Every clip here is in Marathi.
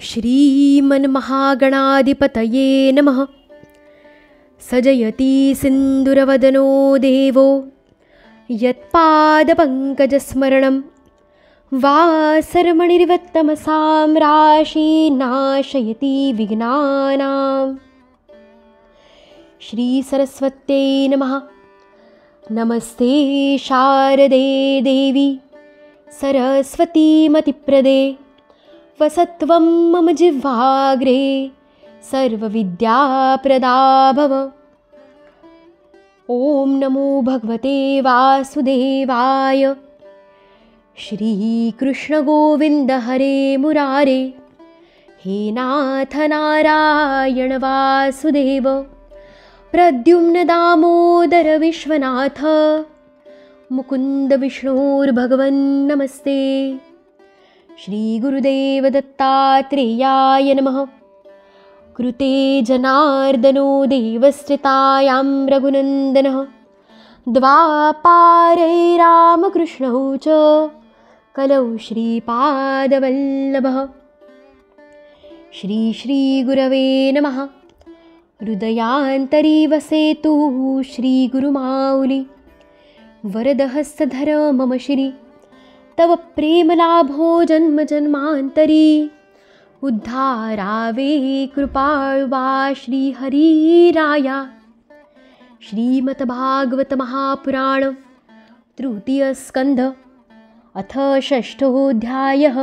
श्रीमन्महागणाधिपतये नमः। सजयति सिन्दूरवदनो देवो यत्पादपङ्कजस्मरणं वासरमणिर्वत्तमसां राशीनाशयति विघ्नानां। श्रीसरस्वत्यै नमः। नमस्ते शारदे देवी सरस्वतीमतिप्रदे वसत्वं मम जिह्वाग्रे सर्वविद्याप्रदा भव। ॐ नमो भगवते वासुदेवाय। श्रीकृष्णगोविन्द हरे मुरारे, हे नाथ नारायण वासुदेव प्रद्युम्न दामोदर विश्वनाथ मुकुन्द विष्णुर्भगवन् नमस्ते। श्रीगुरुदेव दत्तात्रेयाय नमः। कृते जनार्दनो देवस्त्रितायां रघुनन्दनः द्वापारे रामकृष्णौ च कलौ श्रीपादवल्लभः। श्रीगुरवे नमः। हृदयान्तरी वसेतु श्रीगुरुमाऊली वरदहस्तधर मम श्री तव प्रेमलाभो जन्म जन्मान्तरी उद्धारावे कृपाळुवा श्रीहरिराया। श्रीमद्भागवत महापुराण तृतीयस्कन्ध अथ षष्ठोऽध्यायः।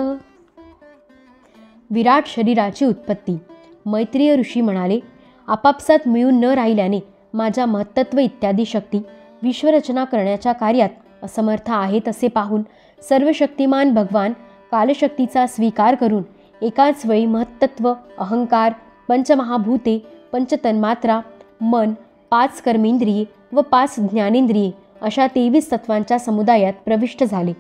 विराट शरीराची उत्पत्ती। मैत्रेय ऋषी म्हणाले, आपापसात मिळून न राहिल्याने माझ्या महत्त्व इत्यादी शक्ती विश्वरचना करण्याच्या कार्यात असमर्थ आहेत असे पाहून सर्वशक्तिमान भगवान कालशक्तीचा स्वीकार करून एकाच वेळी महत्त्व, अहंकार, पंचमहाभूते, पंचतन्मात्रा, मन, 5 कर्मेंद्रिये व 5 ज्ञानेंद्रिये अशा 23 तत्वांच्या समुदायात प्रविष्ट झाले।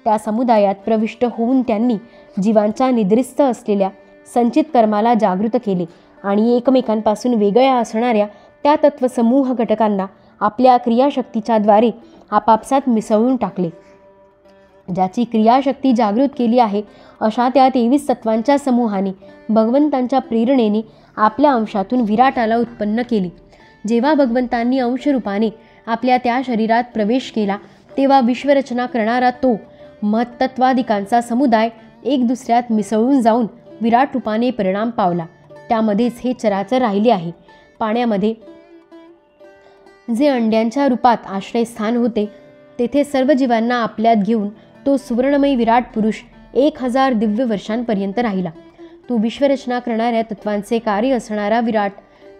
त्या समुदायात प्रविष्ट होऊन त्यांनी जीवांच्या निद्रिस्त असलेल्या संचित कर्माला जागृत केले आणि एकमेकांपासून वेगळ्या असणाऱ्या त्या तत्वसमूह घटकांना आपल्या क्रियाशक्तीच्या द्वारे आपापसात मिसळून टाकले। ज्याची क्रियाशक्ती जागृत केली आहे अशा त्या 23 तत्वांच्या समूहाने भगवंतांच्या प्रेरणेने आपल्या अंशातून विराटाला उत्पन्न केले। जेव्हा भगवंतांनी अंशरूपाने आपल्या त्या शरीरात प्रवेश केला तेव्हा विश्वरचना करणारा तो महत्त्वादिकांचा समुदाय एक दुसऱ्यात मिसळून जाऊन विराट रूपाने परिणाम पावला। त्यामध्येच हे चराचर राहिले आहे। पाण्यामध्ये जे अंड्यांच्या रूपात आश्रयस्थान होते तेथे सर्व जीवांना आपल्यात घेऊन तो सुवर्णमयी विराट पुरुष 1000 दिव्य वर्षांपर्यंत राहिला। तो विश्वरचना करणाऱ्या तत्वांचे कार्य असणारा विराट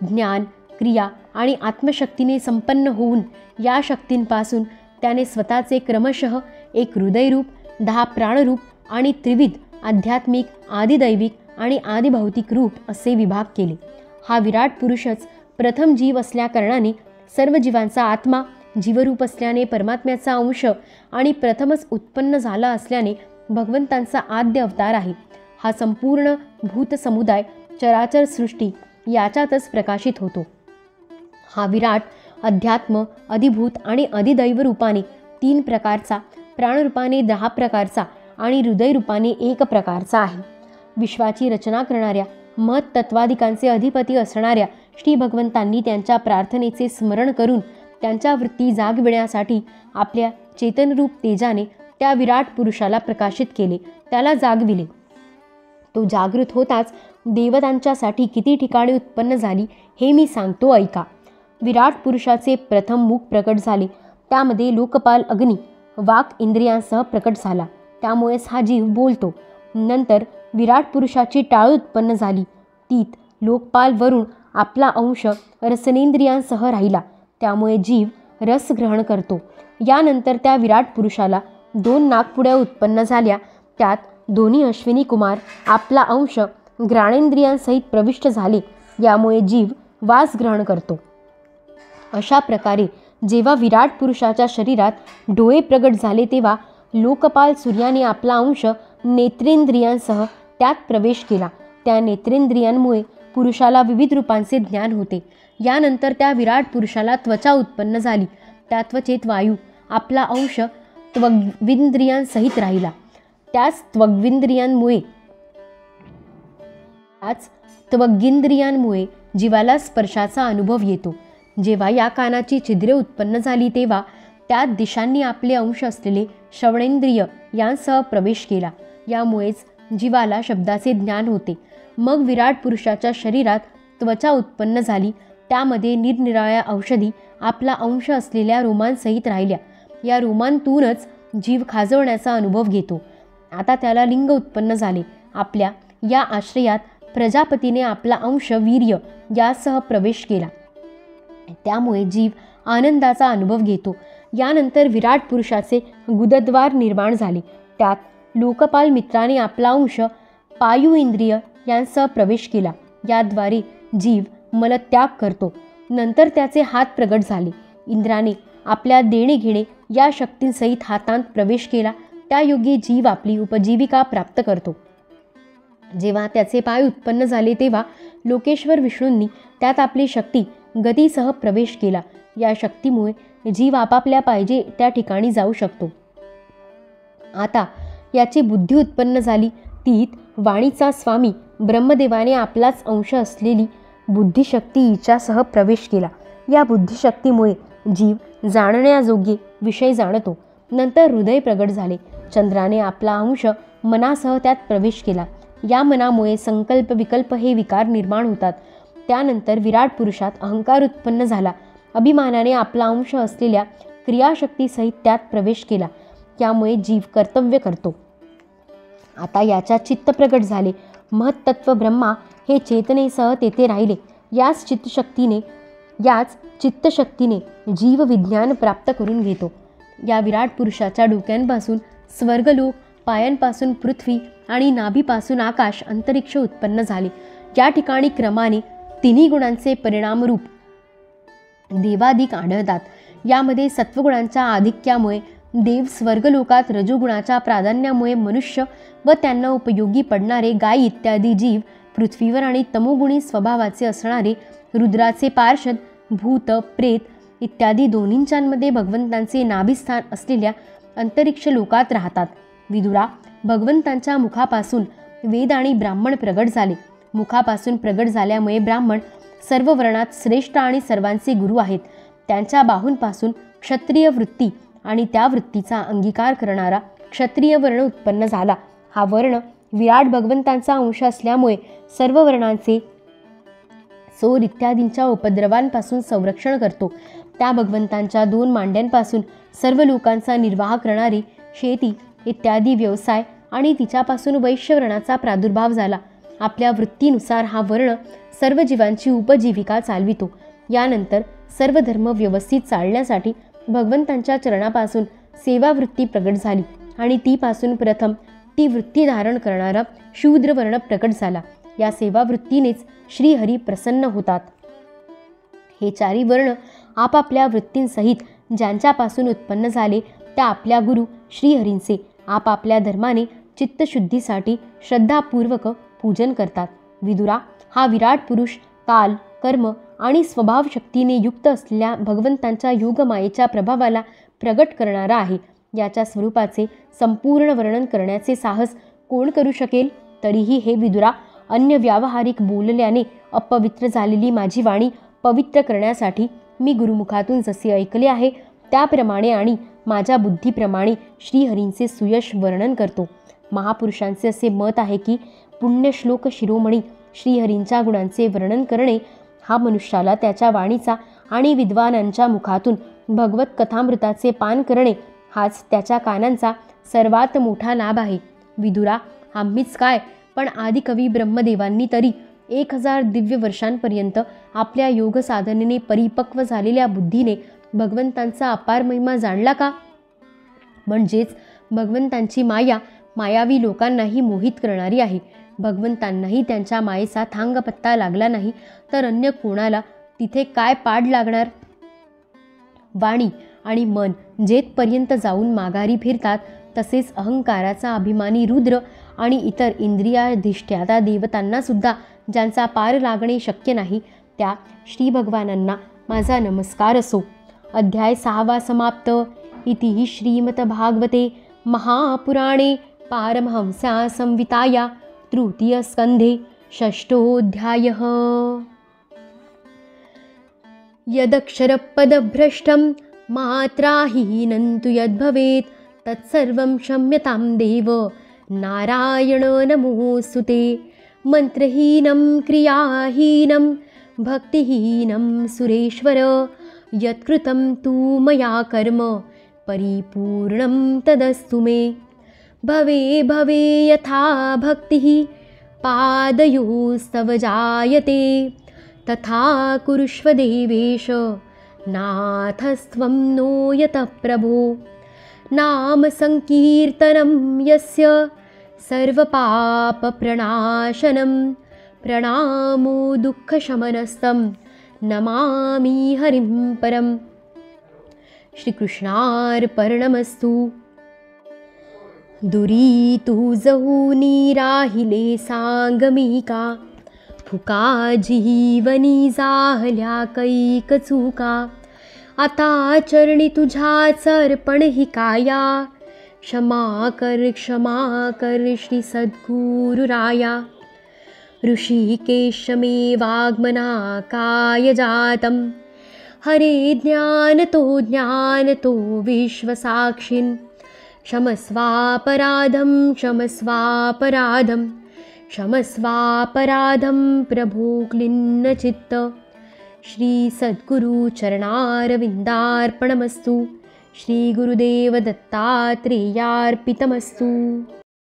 ज्ञान, क्रिया आणि आत्मशक्तीने संपन्न होऊन या शक्तींपासून त्याने स्वतःचे क्रमशः एक हृदयरूप, 10 प्राणरूप आणि त्रिविध आध्यात्मिक, आदिदैविक आणि आदिभौतिक रूप असे विभाग केले। हा विराट पुरुषच प्रथम जीव असल्याकारणाने सर्व जीवांचा आत्मा, जीवरूप असल्याने परमात्म्याचा अंश आणि प्रथमच उत्पन्न झाला असल्याने भगवंतांचा आद्य अवतार आहे। हा संपूर्ण भूत समुदाय, चराचर सृष्टी याच्यातच प्रकाशित होतो। हा विराट अध्यात्म, अधिभूत आणि अधिदैव रूपाने 3 प्रकारचा, प्राणरूपाने 10 प्रकारचा आणि हृदयरूपाने 1 प्रकारचा आहे। विश्वाची रचना करणाऱ्या महत्त्वादिकांचे अधिपती असणाऱ्या श्री भगवंतांनी त्यांच्या प्रार्थनेचे स्मरण करून त्यांच्या वृत्ती जागविण्यासाठी आपल्या चेतनरूप तेजाने त्या विराट पुरुषाला प्रकाशित केले, त्याला जागविले। तो जागृत होताच देवतांच्यासाठी किती ठिकाणे उत्पन्न झाली हे मी सांगतो, ऐका। विराट पुरुषाचे प्रथम मुख प्रकट झाले, त्यामध्ये लोकपाल अग्नी वाक इंद्रियांसह प्रकट झाला, त्यामुळेच हा जीव बोलतो। नंतर विराट पुरुषाची टाळ उत्पन्न झाली, तीत लोकपाल वरून आपला अंश रसनेंद्रियांसह राहिला, त्यामुळे जीव रस ग्रहण करतो। यानंतर त्या विराट पुरुषाला 2 नागपुड्या उत्पन्न झाल्या, त्यात दोन्ही अश्विनी कुमार आपला अंश घ्राणेंद्रियांसहित प्रविष्ट झाले, यामुळे जीव वास ग्रहण करतो। अशा प्रकारे जेव्हा विराट पुरुषाच्या शरीरात डोळे प्रगट झाले तेव्हा लोकपाल सूर्याने आपला अंश नेत्रेंद्रियांसह त्यात प्रवेश केला। त्या नेत्रेंद्रियांमुळे पुरुषाला विविध रूपांचे ज्ञान होते। यानंतर त्या विराट पुरुषाला त्वचा उत्पन्न झाली, त्या त्वचेत वायू आपला अंश त्वग्विंद्रियांसहित राहिला। त्याच त्वग्विंद्रियांमुळे याच त्वगिंद्रियांमुळे जीवाला स्पर्शाचा अनुभव येतो. जेव्हा या कानाची छिद्रे उत्पन्न झाली तेव्हा त्यात दिशांनी आपले अंश असलेले श्रवणेंद्रिय यांसह प्रवेश केला. यामुळेच जीवाला शब्दाचे ज्ञान होते. मग विराट पुरुषाच्या शरीरात त्वचा उत्पन्न झाली. त्यामध्ये निरनिराळ्या औषधी आपला अंश असलेल्या रोमांसहित राहिल्या. या रोमांतूनच जीव खाजवण्याचा अनुभव घेतो. आता त्याला लिंग उत्पन्न झाले. आपल्या या आश्रयात प्रजापतीने आपला अंश वीर्य यासह प्रवेश केला. त्यामुळे जीव आनंदाचा अनुभव घेतो. यानंतर विराट पुरुषाचे गुदद्वार निर्माण झाले. त्यात लोकपाल मित्राने आपला अंश पायू इंद्रिय यांसह प्रवेश केला. याद्वारे जीव मलत्याग करतो. नंतर त्याचे हात प्रगट झाले. इंद्राने आपल्या देणे घेणे या शक्तींसहित हातांत प्रवेश केला. त्यायोगे जीव आपली उपजीविका प्राप्त करतो. जेव्हा त्याचे पाय उत्पन्न झाले तेव्हा लोकेश्वर विष्णूंनी त्यात आपली शक्ती गतीसह प्रवेश केला. या शक्तीमुळे जीव आपापल्या पाहिजे त्या ठिकाणी जाऊ शकतो. आता याची बुद्धी उत्पन्न झाली. तीत वाणीचा स्वामी ब्रह्मदेवाने आपलाच अंश असलेली बुद्धिशक्ती हिच्यासह प्रवेश केला. या बुद्धिशक्तीमुळे जीव जाणण्याजोगे विषय जाणतो. नंतर हृदय प्रगट झाले. चंद्राने आपला अंश मनासह त्यात प्रवेश केला. या मनामुळे संकल्प विकल्प हे विकार निर्माण होतात. त्यानंतर विराट पुरुषात अहंकार उत्पन्न झाला. अभिमानाने आपला अंश असलेल्या क्रियाशक्तीसहित त्यात प्रवेश केला. यामुळे जीव कर्तव्य करतो. आता याच्या चित्त प्रगट झाले. महत्तत्व ब्रह्मा हे चेतनेसह तेथे राहिले. याच चित्तशक्तीने जीव विज्ञान प्राप्त करून घेतो. या विराट पुरुषाच्या डोक्यांपासून स्वर्गलोक, पायांपासून पृथ्वी आणि नाभीपासून आकाश अंतरिक्ष उत्पन्न झाले. या ठिकाणी क्रमाने तिन्ही गुणांचे परिणामरूप देवादिक आढळतात. यामध्ये सत्वगुणांच्या आधिक्यामुळे देव, स्वर्गलोकात रजोगुणाच्या प्राधान्यामुळे मनुष्य व त्यांना उपयोगी पडणारे गायी इत्यादी जीव पृथ्वीवर आणि तमोगुणी स्वभावाचे असणारे रुद्राचे पार्षद, भूत, प्रेत इत्यादी दोन्हींच्यामध्ये भगवंतांचे नाभिस्थान असलेल्या अंतरिक्ष लोकात राहतात. विदुरा, भगवंतांच्या मुखापासून वेद आणि ब्राह्मण प्रगट झाले. मुखापासून प्रगट झाल्यामुळे ब्राह्मण सर्व वर्णात श्रेष्ठ आणि सर्वांचे गुरु आहेत. त्यांच्या बाहूंपासून क्षत्रिय वृत्ती आणि त्या वृत्तीचा अंगीकार करणारा क्षत्रिय वर्ण उत्पन्न झाला. हा वर्ण विराट भगवंतांचा अंश असल्यामुळे सर्व वर्णांचे चोर इत्यादींच्या उपद्रवांपासून संरक्षण करतो. त्या भगवंतांच्या 2 मांड्यांपासून सर्व लोकांचा निर्वाह करणारे शेती इत्यादी व्यवसाय आणि तिच्यापासून वैश्यवर्णाचा प्रादुर्भाव झाला. आपल्या वृत्तीनुसार हा वर्ण सर्व जीवांची उपजीविका चालवितो. यानंतर सर्व धर्म व्यवस्थित चालण्यासाठी भगवंतांच्या चरणापासून सेवावृत्ती प्रगट झाली आणि तीपासून प्रथम ती वृत्ती धारण करणारा शूद्रवर्ण प्रकट झाला. या सेवावृत्तीनेच श्रीहरी प्रसन्न होतात. हे 4 वर्ण आपापल्या वृत्तींसहित ज्यांच्यापासून उत्पन्न झाले त्या आपल्या गुरु श्रीहरींचे आपापल्या धर्माने चित्तशुद्धीसाठी श्रद्धापूर्वक पूजन करतात. विदुरा, हा विराट पुरुष काल, कर्म आणि स्वभाव शक्तीने युक्त असलेल्या भगवंतांच्या योगमायेच्या प्रभावाला प्रगट करणारा आहे. याच्या स्वरूपाचे संपूर्ण वर्णन करण्याचे साहस कोण करू शकेल? तरीही हे विदुरा, अन्य व्यावहारिक बोलल्याने अपवित्र झालेली माझी वाणी पवित्र करण्यासाठी मी गुरुमुखातून जसे ऐकले आहे त्याप्रमाणे आणि माझ्या बुद्धीप्रमाणे श्रीहरींचे सुयश वर्णन करतो. महापुरुषांचे असे मत आहे की पुण्यश्लोक शिरोमणी श्रीहरींच्या गुणांचे वर्णन करणे हा मनुष्याला त्याच्या वाणीचा आणि विद्वानांच्या मुखातून भगवत कथामृताचे पान करणे हाच त्याच्या कानांचा सर्वात मोठा लाभ आहे. विदुरा, आम्हीच काय पण आदिकवी ब्रह्मदेवांनी तरी 1000 दिव्य वर्षांपर्यंत आपल्या योग साधनेने परिपक्व झालेल्या बुद्धीने भगवंतांचा अपार महिमा जाणला का? म्हणजेच भगवंतांची माया मायावी लोकांनाही मोहित करणारी आहे. भगवंतांनाही त्यांच्या मायेचा थांगपत्ता लागला नाही तर अन्य कोणाला तिथे काय पाड लागणार? वाणी आणि मन जेथपर्यंत जाऊन माघारी फिरतात तसेच अहंकाराचा अभिमानी रुद्र आणि इतर इंद्रियाधिष्ठ्याता देवतांना सुद्धा ज्यांचा पार लागणे शक्य नाही त्या श्री भगवानांना माझा नमस्कार असो. अध्याय 6 समाप्त. इति श्रीमद्भागवते महापुराणे पारमहंस्या संहिताया तृतीय स्कंधे षष्ठोऽध्यायः। यदक्षरपदभ्रष्टं मात्राहीनं तु यद्भवेत् तत्सर्वं क्षम्यतां देव नारायण नमोऽस्तु ते। मन्त्रहीनं क्रियाहीनं भक्तिहीनं सुरेश्वर यत्कृतं तु मया कर्म परिपूर्णं तदस्तु मे। भवे भवे यथा भक्तिः पादयोस्तव जायते तथा कुरुष्व देवेश नाथस्त्वं नो यतः प्रभो। नाम संकीर्तनं यस्य सर्वपापप्रणाशनं प्रणामो दुःखशमनस्तं नमामि हरिं परम्। श्रीकृष्णार्पणमस्तु। दुरीतु जहूनी राहिले सांगमिका फुका जीवनी जाहल्या कैकचुका। आता चरणी तुझ्याच अर्पण ही काया क्षमा कर श्री सद्गुरुराया। ऋषिकेश मे वाग्मना काय जातं हरे ज्ञानतो विश्वसाक्षिन् क्षमस्वापराधं प्रभो क्लिन्नचित्त। श्री सद्गुरु चरणारविन्दार्पणमस्तु। श्री गुरुदेव दत्तात्रेयार्पितमस्तु।